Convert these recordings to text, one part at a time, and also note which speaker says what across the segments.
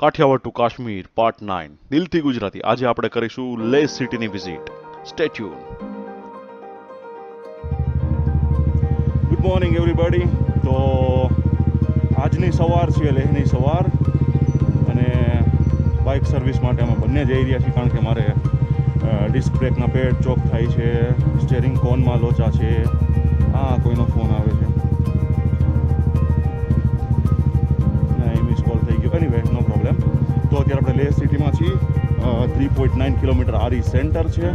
Speaker 1: Kathiawad two Kashmir part 9 દિલથી ગુજરાતી. આજે આપણે કરીશું લેહ સિટીની visit. Stay tune.
Speaker 2: Good morning everybody. તો આજની સવાર છે લેહની સવાર, અને બાઇક સર્વિસ માટે અમે બંને જઈ રહ્યા છીએ, કારણ કે મારે ડિસ્ક બ્રેકના પેડ ચોક થાય છે, સ્ટેરિંગ કોનમાં લોચા છે. હા, કોઈનો ફોન આવે છે. નહીં, મિસ કોલ થઈ ગયો. એનીવે, નો પ્રોબ્લેમ. તો અત્યારે આપણે લેહ સિટીમાં છીએ. 3.9 કિલોમીટર આરી સેન્ટર છે.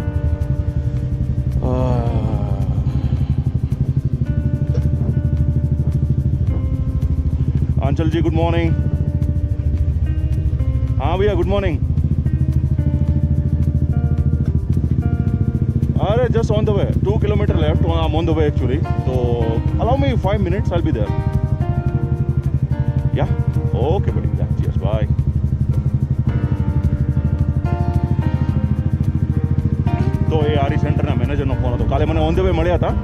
Speaker 2: Aanchal ji good morning. हाँ भैया गुड मॉर्निंग. अरे just on the way, 2 kilometre left. I am on the way actually. तो allow me 5 minutes, I will be there. Yeah okay buddy. Cheers, bye. तो ये आरी सेंटरना મેનેજરનો ફોન હતો. કાલે મને ઓન ધ વે મળ્યા હતા.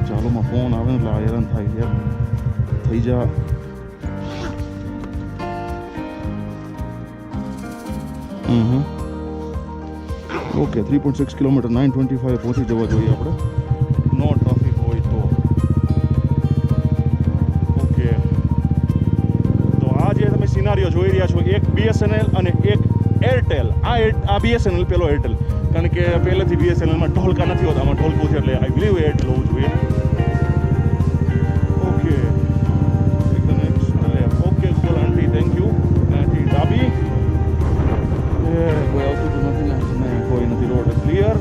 Speaker 2: ચાલો, માં ફોન આવે એટલે હેરાન થાય યાર. થઈ જા. ઓકે, 3.6 કિલોમીટર 9:25 પહોંચી જવા જોઈએ આપણે, નો ટ્રાફિક હોય તો. ઓકે, તો આ જે તમે સિનારીઓ જોઈ રહ્યા છો, એક BSNL અને એક એરટેલ. આ BSNL, પેલો એરટેલ, કારણ કે પહેલેથી BSNLમાં ઢોલકા નથી હોતા, આમાં ઢોલકું છે, એટલે આઈ બિલીવ એરટેલ હોવું જોઈએ. ઓકે, એકદમ okay. Call aunty, thank you. Aunty ડાબી. કોઈ આવતું તો નથી ને? નહીં, કોઈ નથી. Road clear.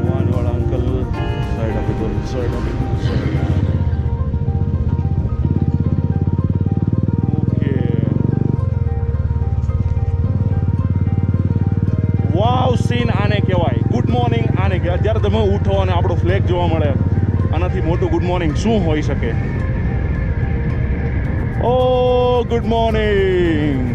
Speaker 2: વાનવાળા અંકલ સાઈડ આપી દો, સાઈડ આપી દો. ઓકે, વાવ સીન આને કહેવાય. ગુડ મોર્નિંગ આને કહેવાય. જ્યારે તમે ઉઠો અને આપણો ફ્લેગ જોવા મળે, આનાથી મોટું ગુડ મોર્નિંગ શું હોઈ શકે? ઓ good morning.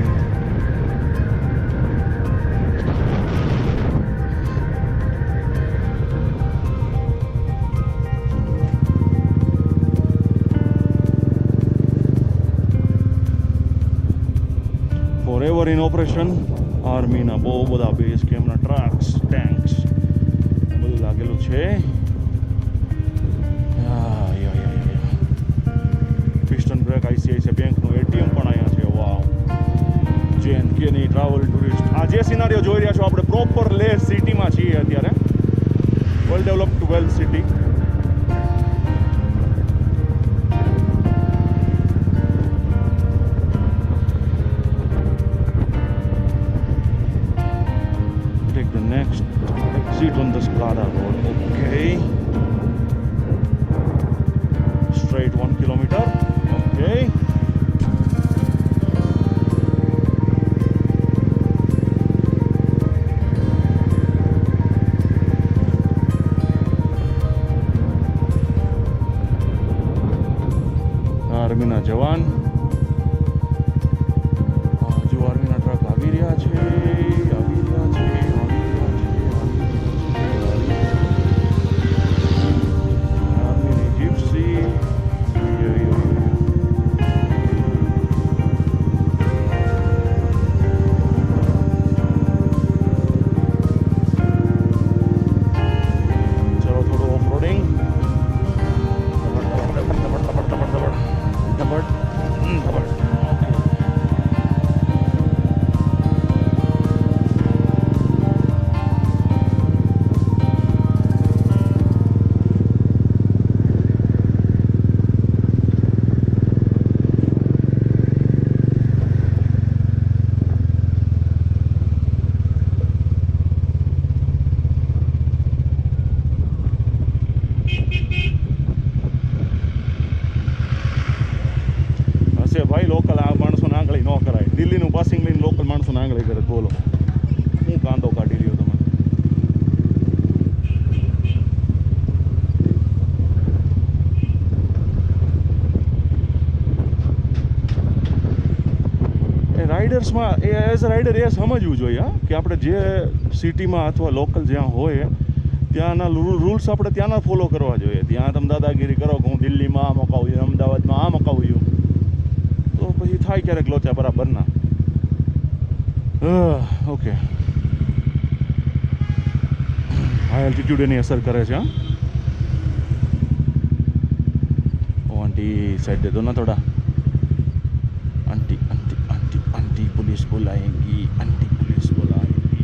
Speaker 2: Forever in operation. આર્મીના બહુ બધા બેઝ કેમ્પના ટ્રક્સ, ટેન્ક્સ બધું લાગેલું છે. પિસ્ટન બ્રેક, ICICI બેંકનું ATM પણ અહીંયા છે. વાવ. JNKની ટ્રાવેલ ટુરિસ્ટ. આ જે સિનારીઓ જોઈ રહ્યા છો, આપણે પ્રોપર લેહ સિટીમાં છીએ અત્યારે. Well developed, well city. Next exit on the Splada road. Okay, straight 1 kilometer. Okay, આર્મીના જવાન. જો આર્મીના ટ્રક આવી રહ્યા છે. ભાઈ લોકલ આ માણસોને આંગળી ન કરાય. દિલ્હીનું પાસિંગ લઈને લોકલ માણસોને આંગળી કરે. બોલો, હું કાંદો કાઢી રહ્યો તમે. રાઇડર્સમાં એઝ અ રાઇડર એ સમજવું જોઈએ કે આપણે જે સિટીમાં અથવા લોકલ જ્યાં હોય ત્યાંના રૂલ્સ આપણે ત્યાંના ફોલો કરવા જોઈએ. ત્યાં તમે દાદાગીરી કરો કે હું દિલ્હીમાં આ મકાવું છું, અમદાવાદમાં આ મકાવું છું, તો પછી થાય ક્યારેક લોચા બરાબરના. ઓકે, હાઈ એલ્ટિટ્યુડ એની અસર કરે છે. હા, ઓ આંટી સાઈડ દે દો ના થોડા. Aunty aunty aunty aunty police बुलाएंगी, आंटी पुलिस बुलाएंगी.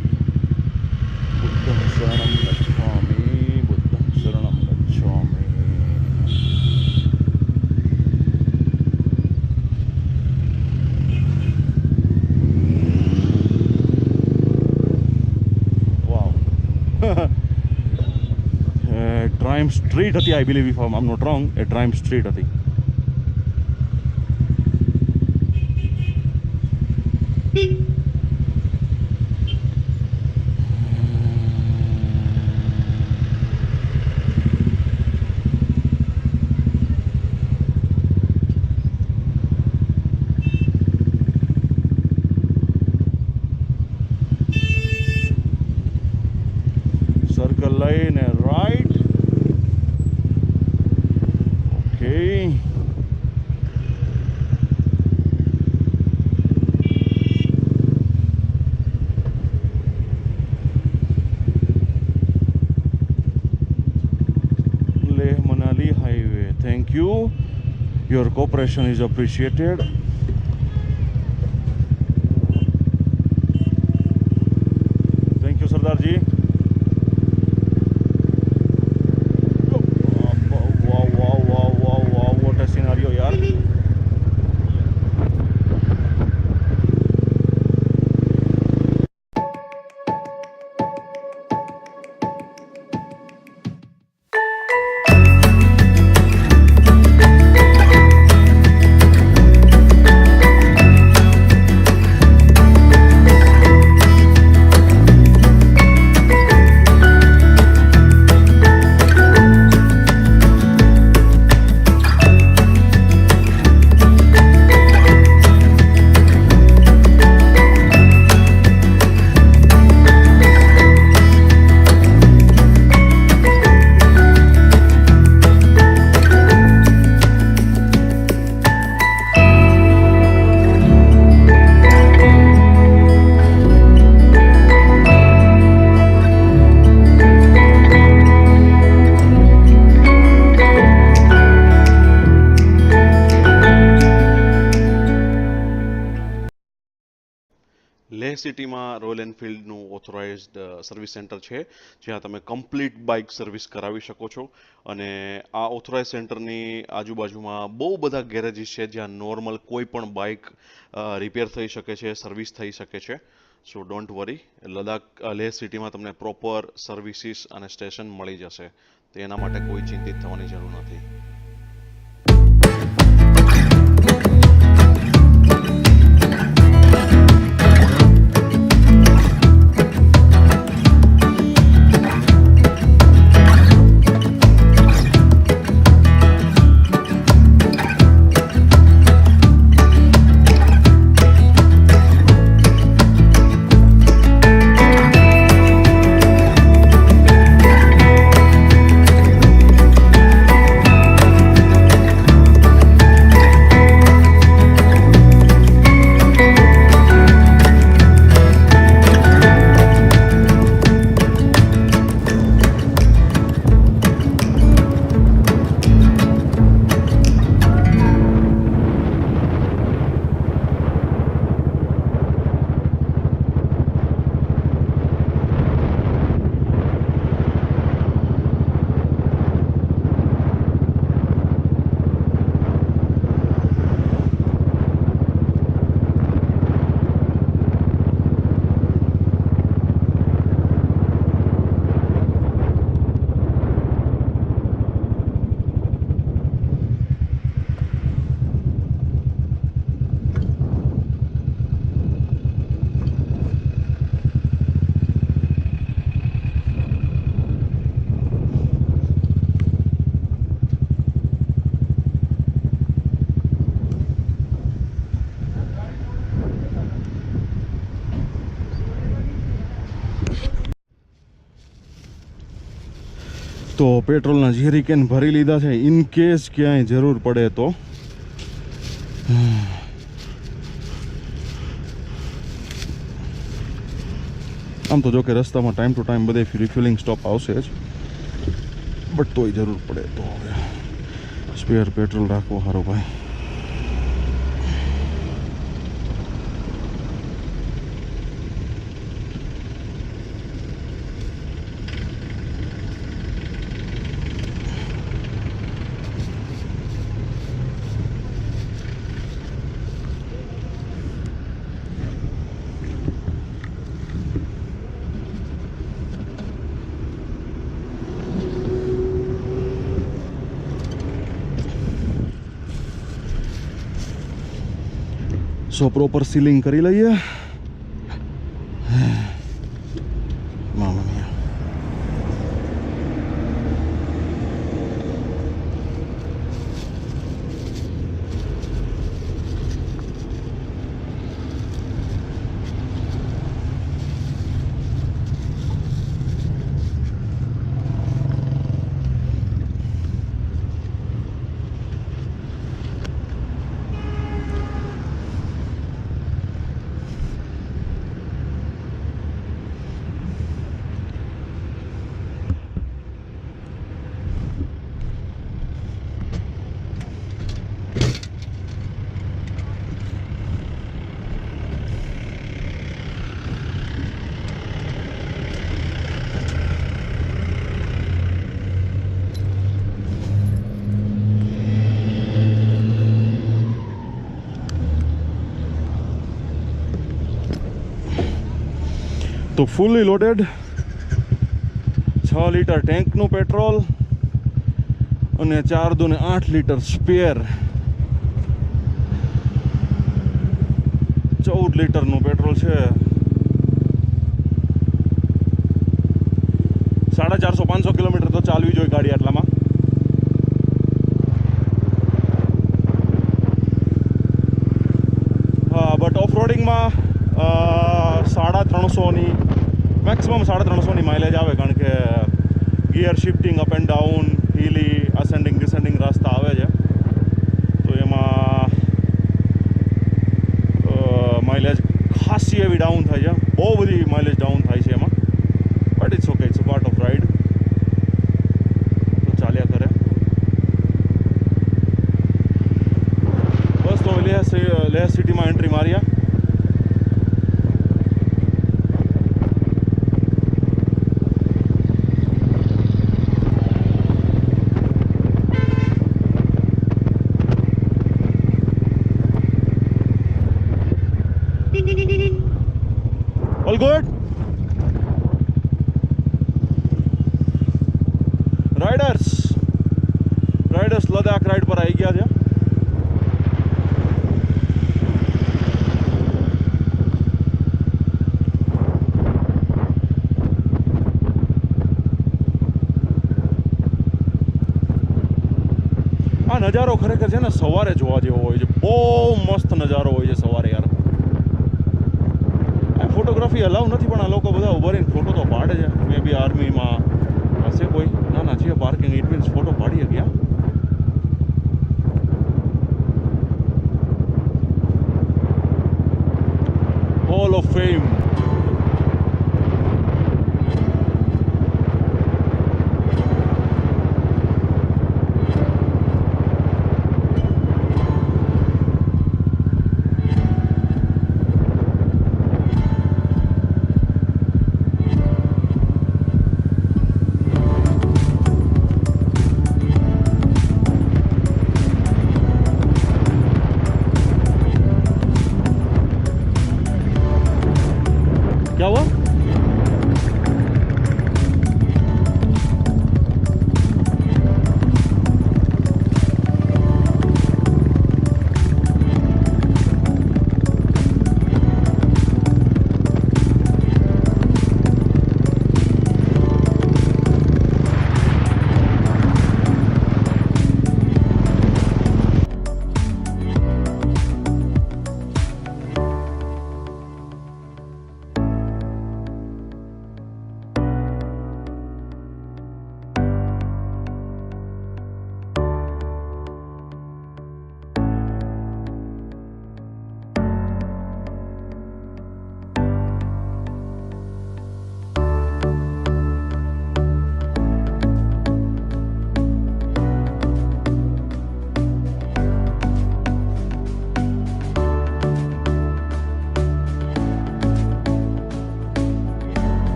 Speaker 2: बुद्धं शरणं गच्छामि, बुद्धं शरणं गच्छामि. વાવ. ડ્રાઇમ સ્ટ્રીટ હતી, આઈ બિલીવ, ઇફ આમ નોટ રોંગ, એ ડ્રાઇમ સ્ટ્રીટ હતી. સર્કલ લઈને right. Okay, Leh Manali highway. Thank you. Your cooperation is appreciated. Thank you, Sardarji. Wow, wow, wow, wow, wow, what a scenario, yaar.
Speaker 1: Leh સિટીમાં royal એનફિલ્ડનું authorised service centre છે, જ્યાં તમે complete bike service કરાવી શકો છો. અને આ ઓથોરાઇઝ સેન્ટરની આજુબાજુમાં બહુ બધા ગેરેજીસ છે, જ્યાં નોર્મલ કોઈ પણ બાઇક રિપેર થઈ શકે છે, સર્વિસ થઈ શકે છે. સો ડોન્ટ વરી, લેહ સિટીમાં તમને પ્રોપર સર્વિસીસ અને સ્ટેશન મળી જશે, તો એના માટે કોઈ ચિંતિત થવાની જરૂર નથી.
Speaker 2: તો પેટ્રોલના જેરીકેન ભરી લીધા છે ઇન કેસ ક્યાંય જરૂર પડે તો. આમ તો જો કે રસ્તામાં ટાઈમ ટુ ટાઈમ બધે રિફિલિંગ સ્ટોપ આવશે જ, બટ તોય જરૂર પડે તો હવે સ્પેર પેટ્રોલ રાખવો સારું ભાઈ. સો પ્રોપર સીલિંગ કરી લઈએ. મામા મિયા. તો ફૂલી લોડેડ 6 લીટર ટેન્કનું પેટ્રોલ અને 4 દુને 8 લીટર સ્પેર, 14 લીટરનું પેટ્રોલ છે. 450-500 કિલોમીટર તો ચાલવી જોઈએ ગાડી આટલામાં. હા, બટ ઓફ રોડિંગમાં 350ની મેક્સિમમ 350ની માઇલેજ આવે, કારણ કે gear shifting up and down, હિલી, ascending descending રસ્તા આવે છે, તો એમાં માઇલેજ ખાસી એવી ડાઉન થાય છે. બહુ બધી માઇલેજ ડાઉન થાય છે એમાં, but it's okay, it's a part of ride. તો ચાલ્યા કરે. બસ તો લેહ સિટીમાં એન્ટ્રી માર્યા. All good? Riders Ladakh ride પર આવી ગયા છે. આ નજારો ખરેખર છે ને સવારે જોવા જેવો હોય છે. બહુ મસ્ત નજારો હોય છે સવારે યાર. ફોટોગ્રાફી અલાઉ નથી, પણ આ લોકો બધા ઉભા રહીને ફોટો તો પાડે છે. મે બી આર્મીમાં હશે કોઈ. ના છે પાર્કિંગ, ઇટ મીન્સ ફોટો પાડી ગયા. Hall of fame.